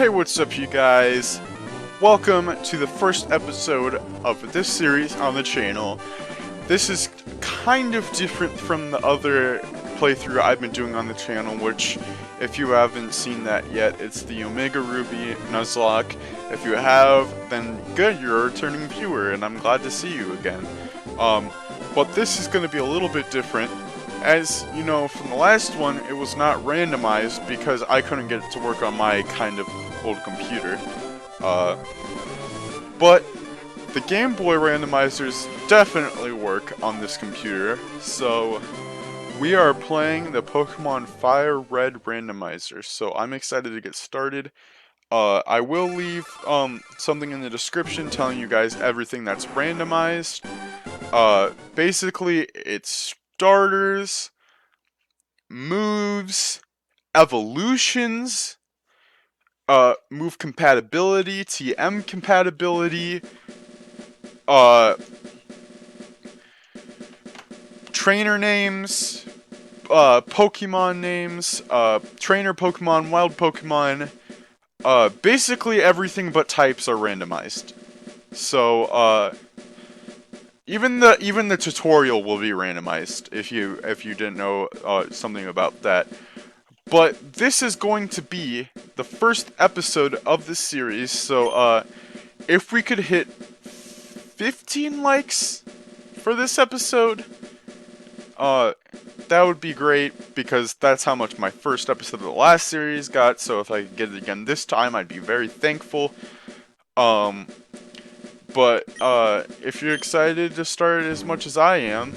Hey, what's up, you guys? Welcome to the first episode of this series on the channel. This is kind of different from the other playthrough I've been doing on the channel, which, if you haven't seen that yet, it's the Omega Ruby Nuzlocke. If you have, then good, you're a returning viewer, and I'm glad to see you again. But this is going to be a little bit different. As you know, from the last one, it was not randomized because I couldn't get it to work on my kind of old computer. But the Game Boy randomizers definitely work on this computer, so we are playing the Pokemon Fire Red Randomizer, so I'm excited to get started. I will leave something in the description telling you guys everything that's randomized. Basically, it's starters, moves, evolutions, move compatibility, TM compatibility, trainer names, Pokemon names, trainer Pokemon, wild Pokemon, basically everything but types are randomized. So, even the tutorial will be randomized if you didn't know something about that. But this is going to be the first episode of this series, so if we could hit 15 likes for this episode, that would be great, because that's how much my first episode of the last series got. So if I could get it again this time, I'd be very thankful. But if you're excited to start as much as I am,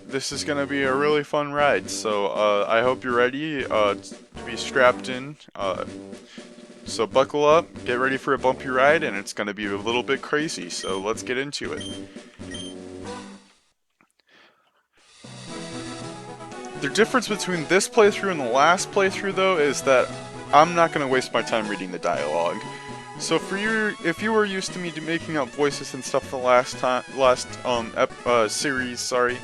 this is gonna be a really fun ride. So I hope you're ready to be strapped in. So buckle up, get ready for a bumpy ride, and it's gonna be a little bit crazy. So let's get into it. The difference between this playthrough and the last playthrough, though, is that I'm not gonna waste my time reading the dialogue. So for you, if you were used to me making up voices and stuff the last series, sorry,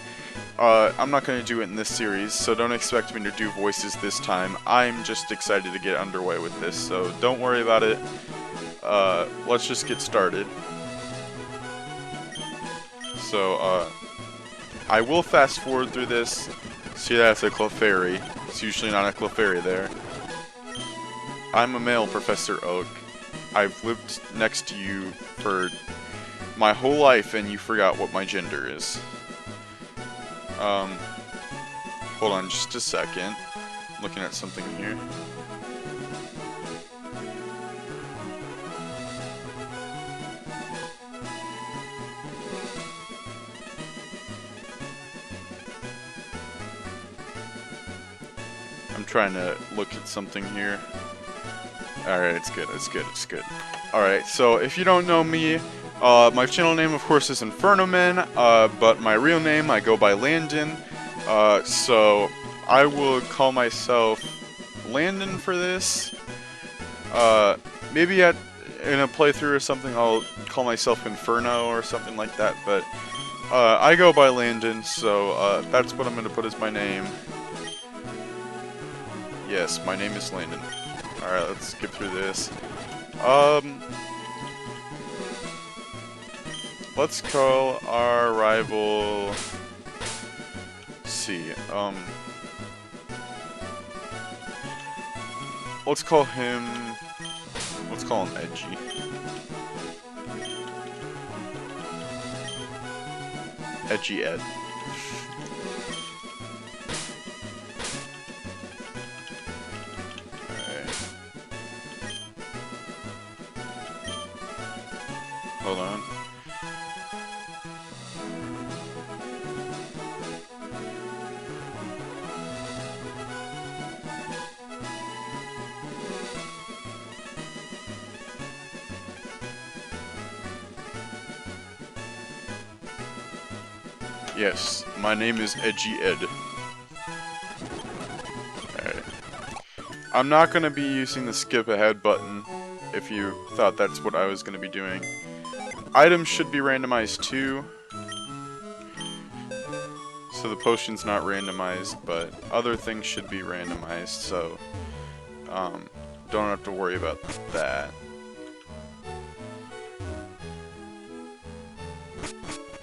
I'm not going to do it in this series, so don't expect me to do voices this time. I'm just excited to get underway with this, so don't worry about it. Let's just get started. So, I will fast forward through this. See, that's a Clefairy. It's usually not a Clefairy there. I'm a male, Professor Oak. I've lived next to you for my whole life, and you forgot what my gender is. Hold on just a second. I'm looking at something here. I'm trying to look at something here. Alright, it's good, it's good, it's good. Alright, so if you don't know me, my channel name, of course, is Infernomen, but my real name, I go by Landon, so I will call myself Landon for this. Maybe in a playthrough or something, I'll call myself Inferno or something like that, but I go by Landon, so that's what I'm going to put as my name. Yes, my name is Landon. Alright, let's skip through this. Let's call our rival... Let's see, let's call him Edgy. Edgy Ed. Hold on. Yes, my name is Edgy Ed. Alright. I'm not gonna be using the skip ahead button, if you thought that's what I was gonna be doing. Items should be randomized too. So the potion's not randomized, but other things should be randomized, so don't have to worry about that.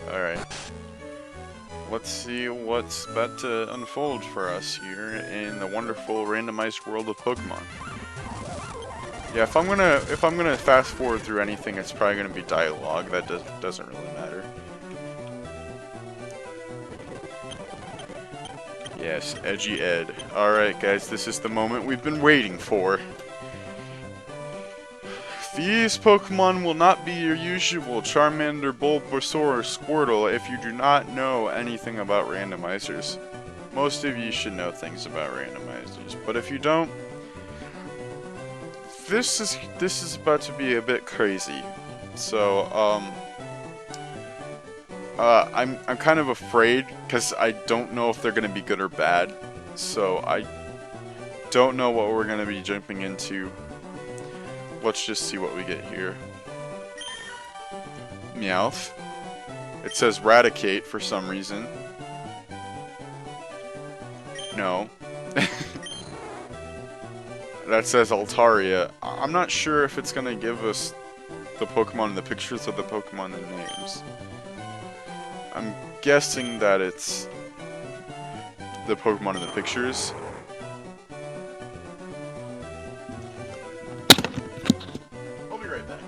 Alright. Let's see what's about to unfold for us here in the wonderful randomized world of Pokemon. Yeah, if I'm gonna fast forward through anything, it's probably gonna be dialogue. That doesn't really matter. Yes, Edgy Ed. Alright guys, this is the moment we've been waiting for. These Pokemon will not be your usual Charmander, Bulbasaur, or Squirtle if you do not know anything about randomizers. Most of you should know things about randomizers, but if you don't, this is about to be a bit crazy. So, I'm kind of afraid because I don't know if they're gonna be good or bad. So I don't know what we're gonna be jumping into. Let's just see what we get here. Meowth. It says Raticate for some reason. No. That says Altaria. I'm not sure if it's gonna give us the Pokemon in the pictures or the Pokemon in the names. I'm guessing that it's the Pokemon in the pictures. I'll be right back.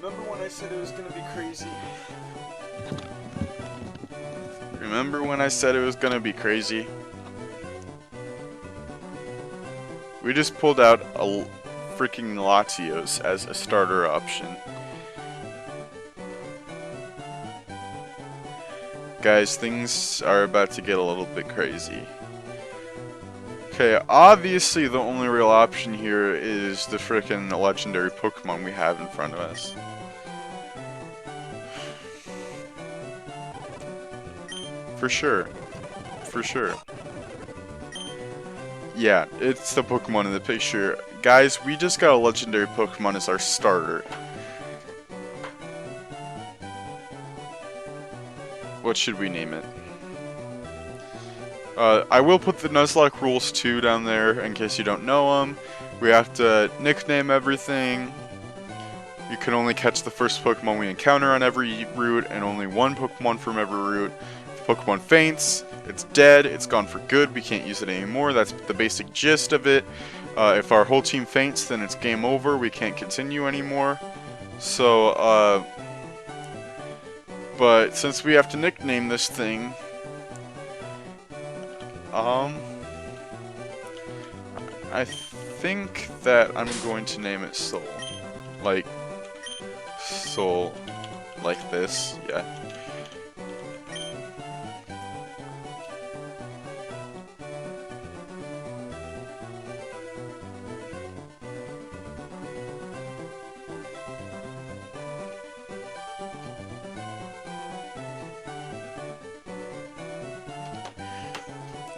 Remember when I said it was gonna be crazy? Remember when I said it was gonna be crazy? We just pulled out a freaking Latios as a starter option. Guys, things are about to get a little bit crazy. Okay, obviously the only real option here is the frickin' legendary Pokemon we have in front of us. For sure. For sure. Yeah, it's the Pokemon in the picture. Guys, we just got a legendary Pokemon as our starter. What should we name it? I will put the Nuzlocke Rules 2 down there in case you don't know them. We have to nickname everything. You can only catch the first Pokemon we encounter on every route, and only one Pokemon from every route. If Pokemon faints, it's dead, it's gone for good, we can't use it anymore. That's the basic gist of it. If our whole team faints, then it's game over, we can't continue anymore. So, but since we have to nickname this thing, I think that I'm going to name it Soul. Like, Soul. Like this, yeah.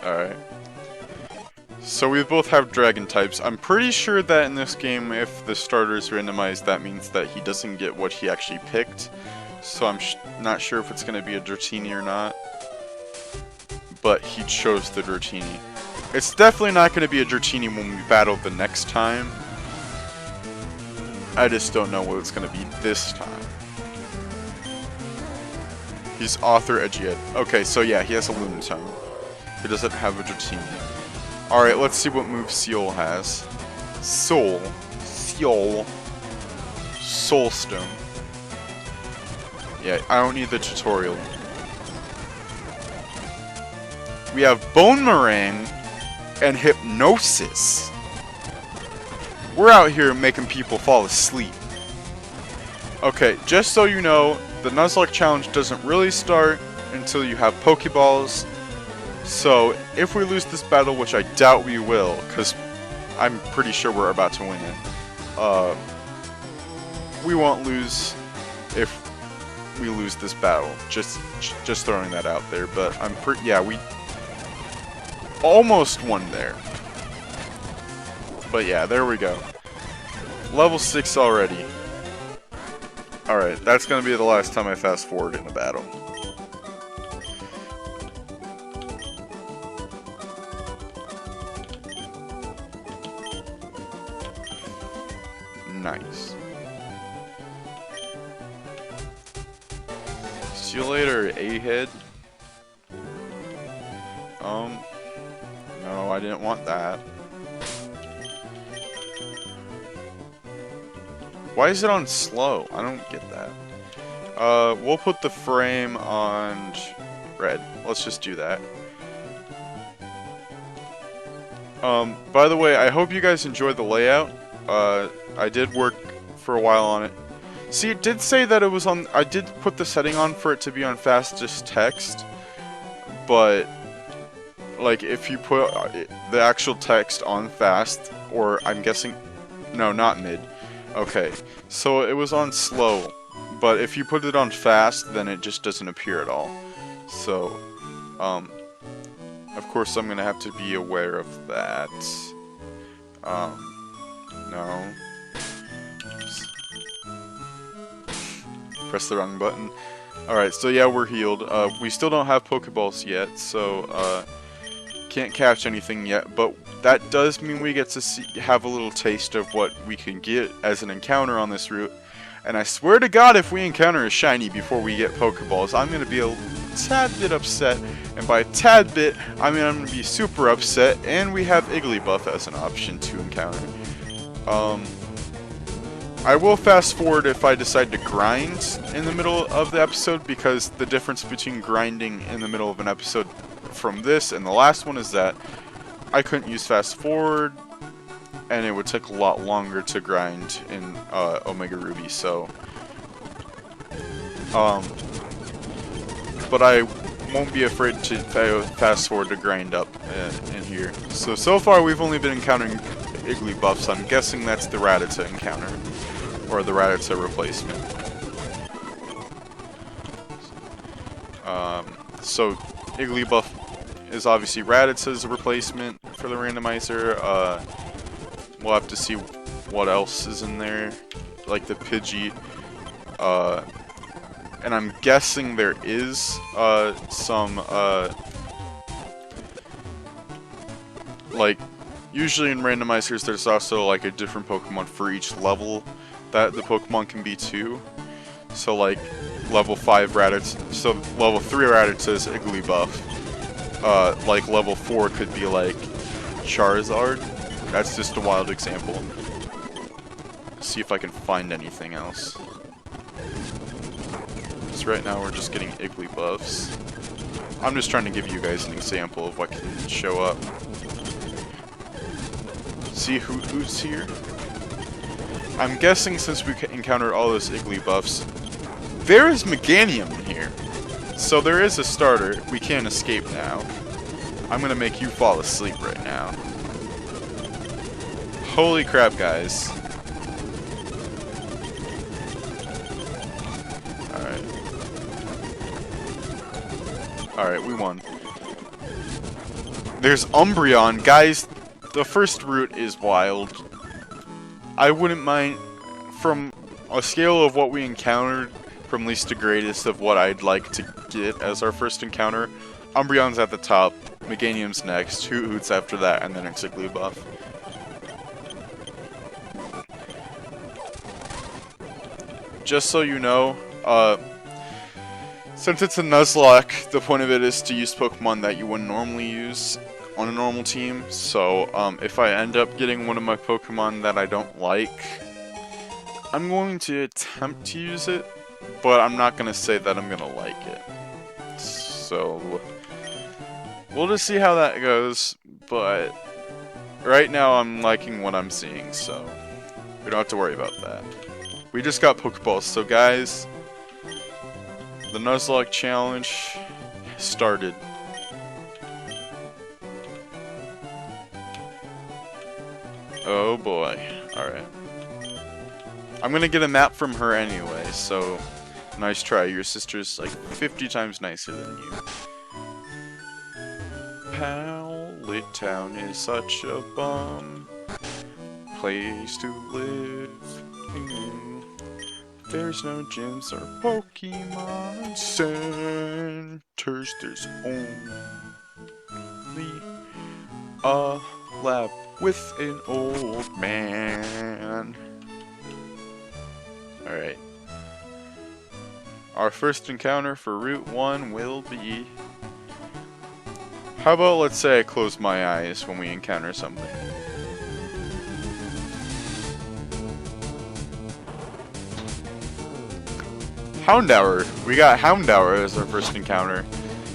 Alright. So we both have dragon types. I'm pretty sure that in this game, if the starter is randomized, that means that he doesn't get what he actually picked. So I'm not sure if it's going to be a Dratini or not. But he chose the Dratini. It's definitely not going to be a Dratini when we battle the next time. I just don't know what it's going to be this time. He's Author Edgy Ed. Okay, so yeah, he has a Lunatone. He doesn't have a Dratini. Alright, let's see what move Seal has. Soul. Seal. Soul Stone. Yeah, I don't need the tutorial. We have Bone Meringue and Hypnosis. We're out here making people fall asleep. Okay, just so you know, the Nuzlocke challenge doesn't really start until you have Pokeballs. So, if we lose this battle, which I doubt we will, because I'm pretty sure we're about to win it, we won't lose if we lose this battle. Just throwing that out there, but yeah, we almost won there. But yeah, there we go. Level 6 already. Alright, that's gonna be the last time I fast forward in a battle. Nice. See you later, A-head. No, I didn't want that. Why is it on slow? I don't get that. We'll put the frame on red. Let's just do that. By the way, I hope you guys enjoyed the layout. I did work for a while on it. See, it did say that it was on... I did put the setting on for it to be on fastest text, but like if you put the actual text on fast, or I'm guessing... No, not mid. Okay, so it was on slow, but if you put it on fast, then it just doesn't appear at all. So, of course I'm gonna have to be aware of that. No. Press the wrong button. Alright, so yeah, we're healed. We still don't have Pokeballs yet, so, can't catch anything yet, but that does mean we get to have a little taste of what we can get as an encounter on this route. And I swear to God, if we encounter a shiny before we get Pokeballs, I'm going to be a tad bit upset. And by a tad bit, I mean I'm going to be super upset. And we have Igglybuff as an option to encounter. I will fast forward if I decide to grind in the middle of the episode, because the difference between grinding in the middle of an episode from this and the last one is that I couldn't use fast forward, and it would take a lot longer to grind in Omega Ruby, so but I won't be afraid to fast forward to grind up in here. So far we've only been encountering Igglybuffs. I'm guessing that's the Rattata encounter, or the Rattata replacement. So Igglybuff is obviously Rattata's replacement for the randomizer. We'll have to see what else is in there, like the Pidgey. And I'm guessing there is some like usually in randomizers there's also like a different Pokemon for each level that the Pokemon can be too. So like level 5 Rattata, so level 3 Rattata is Igglybuff. Like level 4 could be like Charizard. That's just a wild example. Let's see if I can find anything else. So right now we're just getting Igglybuffs. I'm just trying to give you guys an example of what can show up. See who's here? I'm guessing since we encountered all those Igglybuffs, there is Meganium in here. So there is a starter. We can't escape now. I'm gonna make you fall asleep right now. Holy crap, guys. Alright. Alright, we won. There's Umbreon. Guys, the first route is wild. I wouldn't mind, from a scale of what we encountered, from least to greatest of what I'd like to get as our first encounter, Umbreon's at the top, Meganium's next, Hoot's after that, and then it's Igglybuff. Just so you know, since it's a Nuzlocke, the point of it is to use Pokemon that you wouldn't normally use on a normal team. So if I end up getting one of my Pokemon that I don't like, I'm going to attempt to use it, but I'm not going to say that I'm going to like it. So we'll just see how that goes, but right now I'm liking what I'm seeing, so we don't have to worry about that. We just got Pokeballs, so guys, the Nuzlocke challenge started. Oh boy. Alright. I'm gonna get a map from her anyway, so Nice try. Your sister's like 50 times nicer than you. Pallet Town is such a bum place to live in. There's no gyms or Pokemon centers. There's only a lab with an old man. Alright. Our first encounter for Route 1 will be... How about let's say I close my eyes when we encounter something. Houndour! We got Houndour as our first encounter.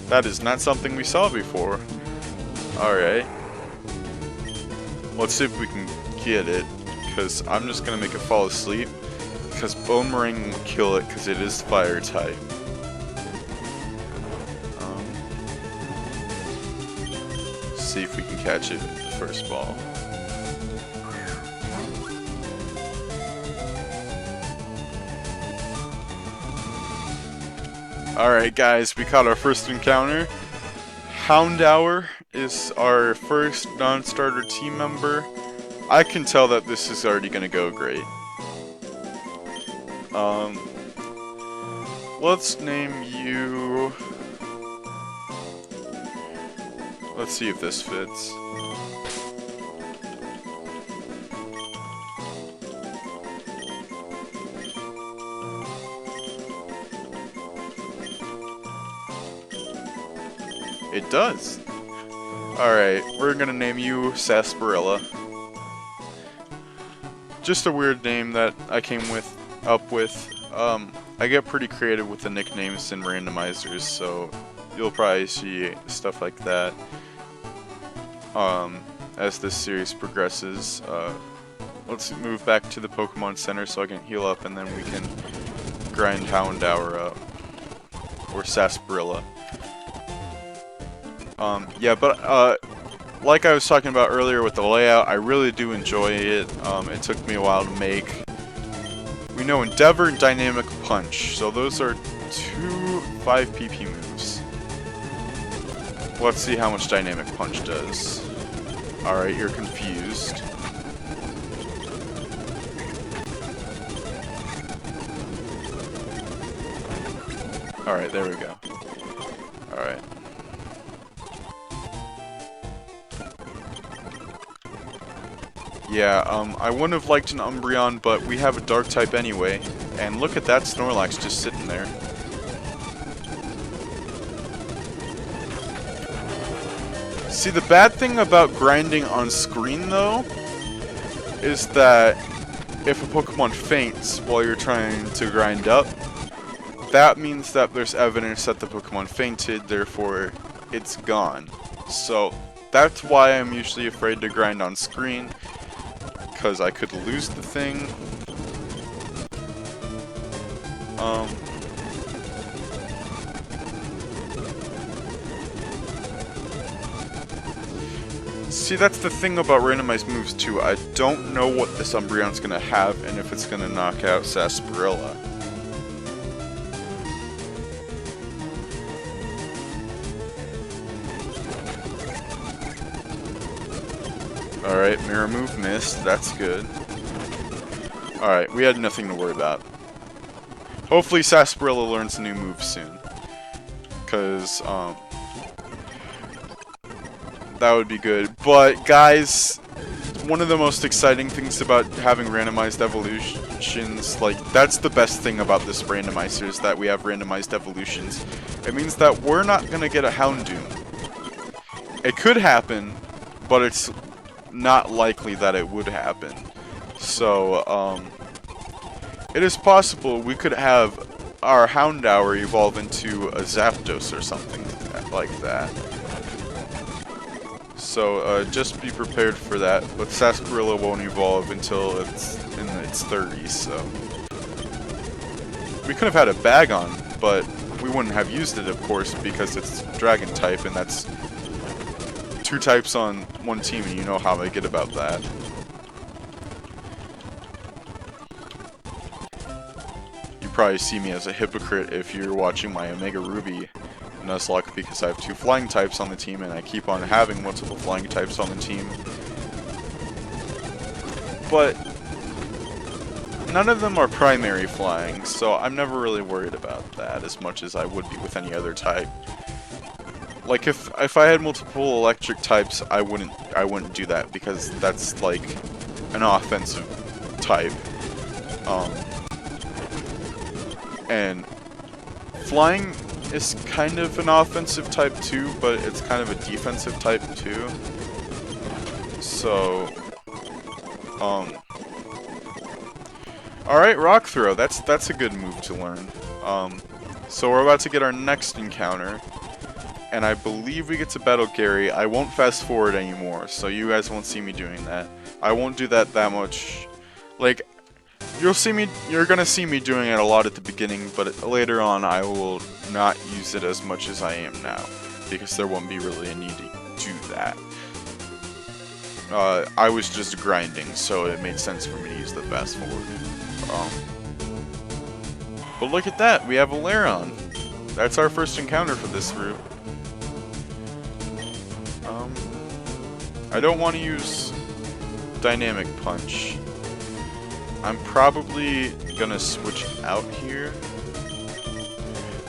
That is not something we saw before. Alright. Let's see if we can get it, because I'm just going to make it fall asleep, because Bone Ring will kill it because it is fire type. See if we can catch it in the first ball. Alright guys, we caught our first encounter. Houndour is our first non-starter team member. I can tell that this is already going to go great. Let's name you... Let's see if this fits. It does. Alright, we're gonna name you Sarsaparilla. Just a weird name that I came up with. I get pretty creative with the nicknames and randomizers, so you'll probably see stuff like that as this series progresses. Let's move back to the Pokemon Center so I can heal up, and then we can grind Houndour up. Or Sarsaparilla. Yeah, but like I was talking about earlier with the layout, I really do enjoy it. It took me a while to make. We know Endeavor and Dynamic Punch, so those are two 5 PP moves. Let's see how much Dynamic Punch does. Alright, you're confused. Alright, there we go. Alright. Yeah, I wouldn't have liked an Umbreon, but we have a Dark type anyway. And look at that Snorlax just sitting there. See, the bad thing about grinding on screen, though, is that if a Pokemon faints while you're trying to grind up, that means that there's evidence that the Pokemon fainted, therefore it's gone. So that's why I'm usually afraid to grind on screen, because I could lose the thing. See, that's the thing about randomized moves too. I don't know what this Umbreon's gonna have and if it's gonna knock out Sarsaparilla. Alright, Mirror Move missed. That's good. Alright, we had nothing to worry about. Hopefully Sarsaparilla learns a new move soon. Because, that would be good. But, guys, one of the most exciting things about having randomized evolutions, like, that's the best thing about this randomizer, is that we have randomized evolutions. It means that we're not gonna get a Houndoom. It could happen, but it's not likely that it would happen. So, it is possible we could have our Houndour evolve into a Zapdos or something like that. So, just be prepared for that. But Sarsaparilla won't evolve until it's in its 30s, so. We could have had a Bagon, but we wouldn't have used it, of course, because it's Dragon type, and that's 2 types on one team, and you know how I get about that. You probably see me as a hypocrite if you're watching my Omega Ruby Nuzlocke, because I have 2 flying types on the team and I keep on having multiple flying types on the team. But none of them are primary flying, so I'm never really worried about that as much as I would be with any other type. Like if I had multiple electric types, I wouldn't do that, because that's like an offensive type. And flying is kind of an offensive type too, but it's kind of a defensive type too. So, alright, Rock Throw, that's a good move to learn. So we're about to get our next encounter, and I believe we get to battle Gary. I won't fast forward anymore, so you guys won't see me doing that. I won't do that much. Like, you're gonna see me doing it a lot at the beginning, but later on I will not use it as much as I am now, because there won't be really a need to do that. I was just grinding, so it made sense for me to use the fast forward. But look at that, we have a Lairon. That's our first encounter for this route. I don't want to use Dynamic Punch. I'm probably gonna switch out here.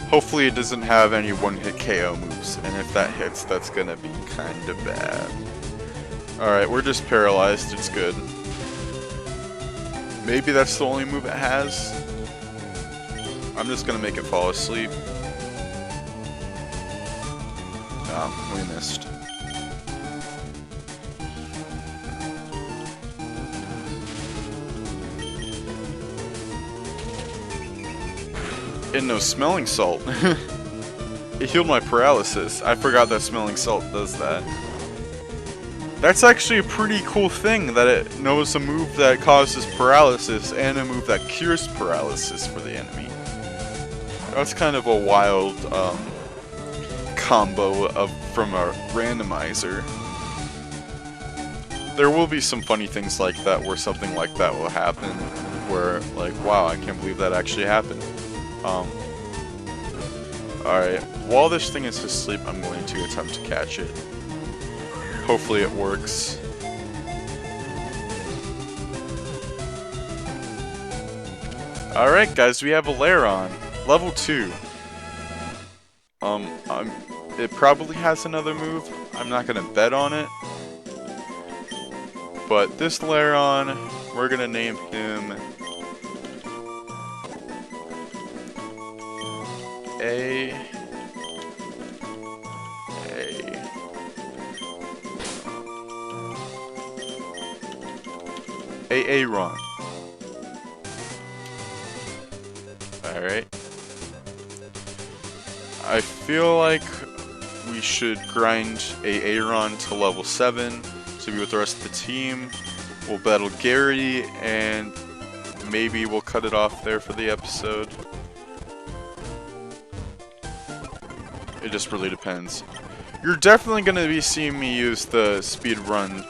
Hopefully it doesn't have any one-hit KO moves, and if that hits, that's gonna be kinda bad. Alright, we're just paralyzed, it's good. Maybe that's the only move it has. I'm just gonna make it fall asleep. We missed. And no smelling salt. It healed my paralysis. I forgot that smelling salt does that. That's actually a pretty cool thing, that it knows a move that causes paralysis and a move that cures paralysis for the enemy. That's kind of a wild combo from a randomizer. There will be some funny things like that where something like that will happen, where like, wow, I can't believe that actually happened. Alright, while this thing is asleep, I'm going to attempt to catch it. Hopefully it works. Alright guys, we have a Lairon, level 2. It probably has another move. I'm not gonna bet on it. But this Lairon, we're gonna name him Aaron. Alright. I feel like we should grind Aaron to level 7 to be with the rest of the team. We'll battle Gary, and maybe we'll cut it off there for the episode. It just really depends. You're definitely going to be seeing me use the speed run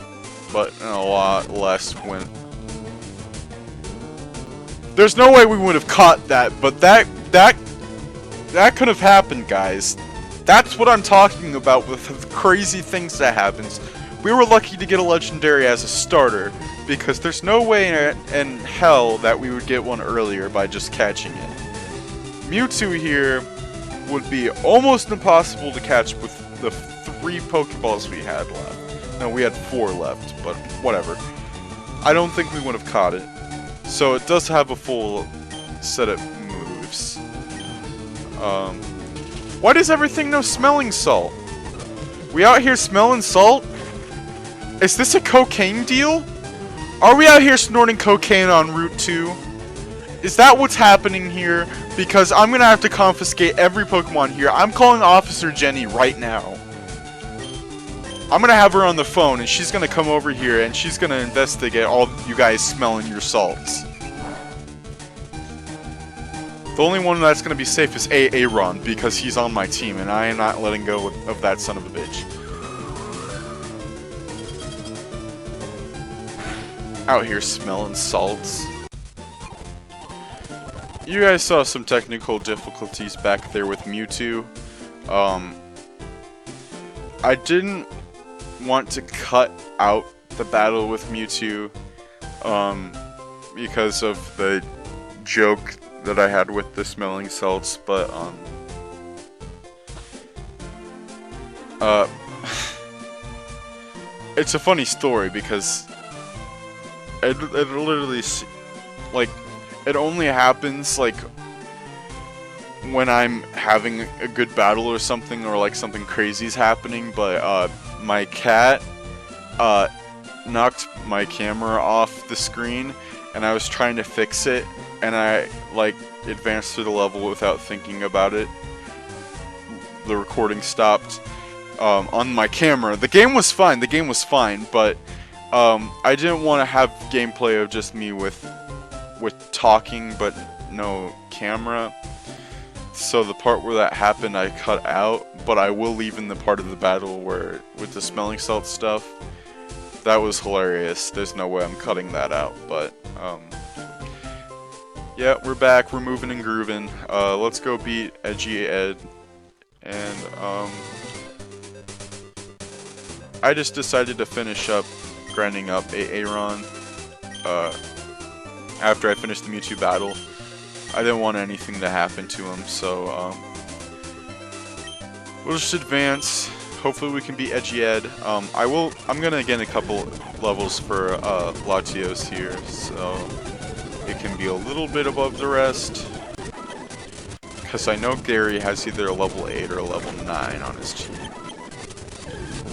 button a lot less when... There's no way we would have caught that, but that could have happened, guys. That's what I'm talking about with the crazy things that happens. We were lucky to get a legendary as a starter, because there's no way in hell that we would get one earlier by just catching it. Mewtwo here would be almost impossible to catch with the 3 Pokeballs we had left. No, we had 4 left, but whatever. I don't think we would have caught it. So it does have a full set of moves. Why does everything know smelling salt? We out here smelling salt? Is this a cocaine deal? Are we out here snorting cocaine on Route 2? Is that what's happening here? Because I'm gonna have to confiscate every Pokemon here. I'm calling Officer Jenny right now. I'm gonna have her on the phone, and she's gonna come over here, and she's gonna investigate all you guys smelling your salts. The only one that's gonna be safe is Aaron, because he's on my team, and I am not letting go of that son of a bitch. Out here smelling salts. you guys saw some technical difficulties back there with Mewtwo. I didn't want to cut out the battle with Mewtwo, because of the joke that I had with the smelling salts, but, it's a funny story because it literally, like, it only happens, like, when I'm having a good battle or something, or, like, something crazy's happening, but, my cat, knocked my camera off the screen, and I was trying to fix it, and I, like, advanced through the level without thinking about it. The recording stopped, on my camera. The game was fine, but, I didn't want to have gameplay of just me with talking, but no camera. So the part where that happened, I cut out, but I will leave in the part of the battle where, with the smelling salt stuff. That was hilarious. There's no way I'm cutting that out, but, yeah, we're back, we're moving and grooving. Let's go beat Edgy Ed, and, I just decided to finish up grinding up Aaron, after I finished the Mewtwo battle. I didn't want anything to happen to him, so, we'll just advance. Hopefully we can beat Edgy Ed. I'm gonna get a couple levels for, Latios here, so it can be a little bit above the rest. Because I know Gary has either a level 8 or a level 9 on his team.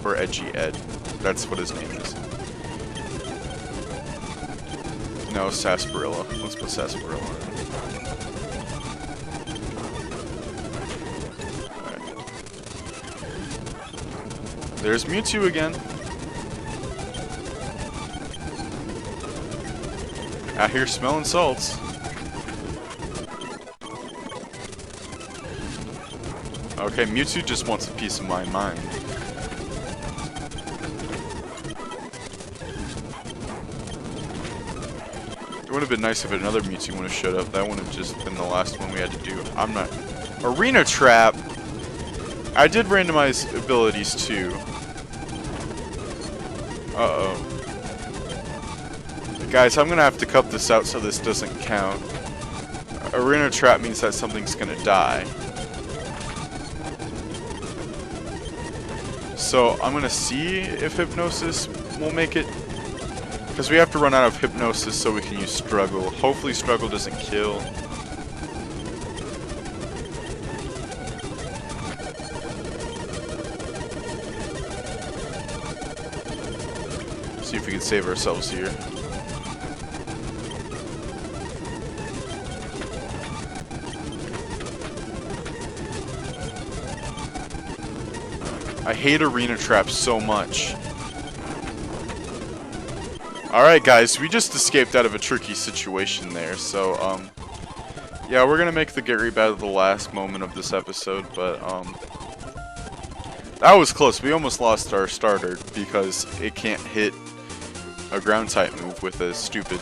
Or Edgy Ed. That's what his name is. No, Sarsaparilla. Let's put Sarsaparilla in. There's Mewtwo again. Out here smelling salts. Okay, Mewtwo just wants a piece of my mind. It would have been nice if another Mewtwo would have showed up. That would have just been the last one we had to do. I'm not... Arena Trap! I did randomize abilities too. Uh-oh. Guys, I'm gonna have to cut this out so this doesn't count. Arena Trap means that something's gonna die. So, I'm gonna see if Hypnosis will make it. Because we have to run out of Hypnosis so we can use Struggle. Hopefully Struggle doesn't kill. See if we can save ourselves here. I hate Arena Traps so much. Alright guys, we just escaped out of a tricky situation there, so, yeah, we're gonna make the Gary battle the last moment of this episode, but, that was close. We almost lost our starter because it can't hit a ground type move with a stupid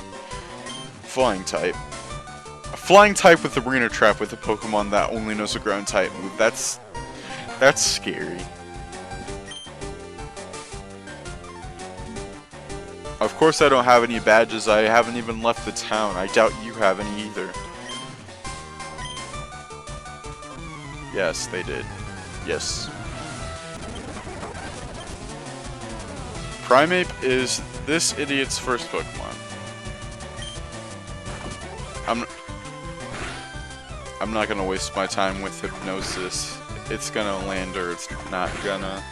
flying type. A flying type with Arena Trap with a Pokemon that only knows a ground type move. That's scary. Of course I don't have any badges. I haven't even left the town. I doubt you have any either. Yes, they did. Yes. Primeape is this idiot's first Pokemon. I'm not gonna waste my time with Hypnosis. It's gonna land or it's not gonna.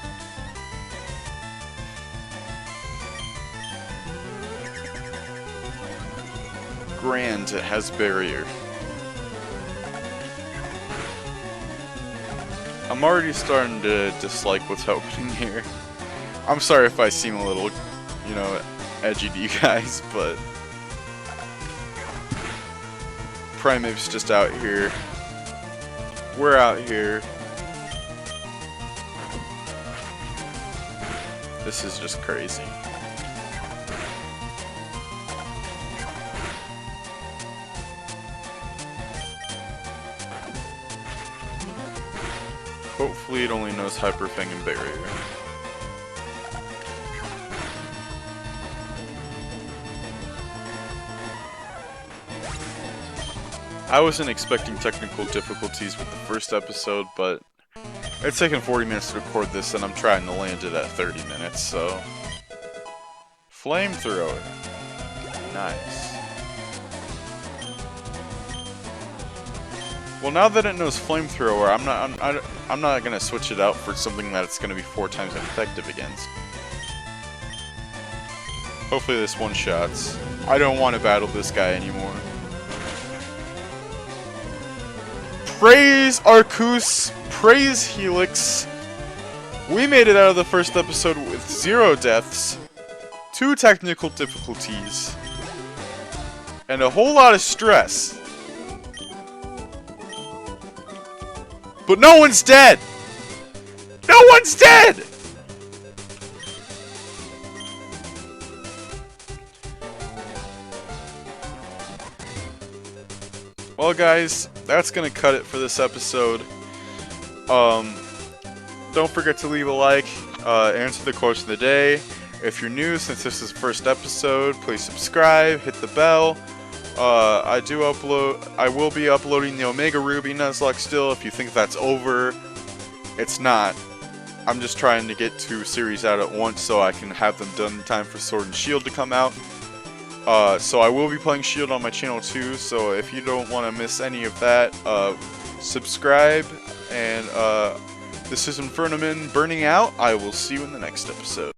Grand, it has barrier. I'm already starting to dislike what's happening here. I'm sorry if I seem a little, you know, edgy to you guys, but Primeape's just out here. We're out here. This is just crazy. Hopefully it only knows Hyper Fang and Barrier. I wasn't expecting technical difficulties with the first episode, but it's taken 40 minutes to record this, and I'm trying to land it at 30 minutes, so... Flamethrower. Nice. Well, now that it knows Flamethrower, I'm not gonna switch it out for something that it's gonna be 4 times effective against. Hopefully this one-shots. I don't want to battle this guy anymore. Praise Arceus, praise Helix. We made it out of the first episode with 0 deaths, 2 technical difficulties, and a whole lot of stress. But no one's dead! No one's dead! Well, guys, that's gonna cut it for this episode. Don't forget to leave a like, answer the question of the day. If you're new, since this is the first episode, please subscribe, hit the bell. I will be uploading the Omega Ruby Nuzlocke still. If you think that's over, it's not. I'm just trying to get 2 series out at once so I can have them done in time for Sword and Shield to come out. So I will be playing Shield on my channel too, so if you don't want to miss any of that, subscribe, and this is Infernomen burning out. I will see you in the next episode.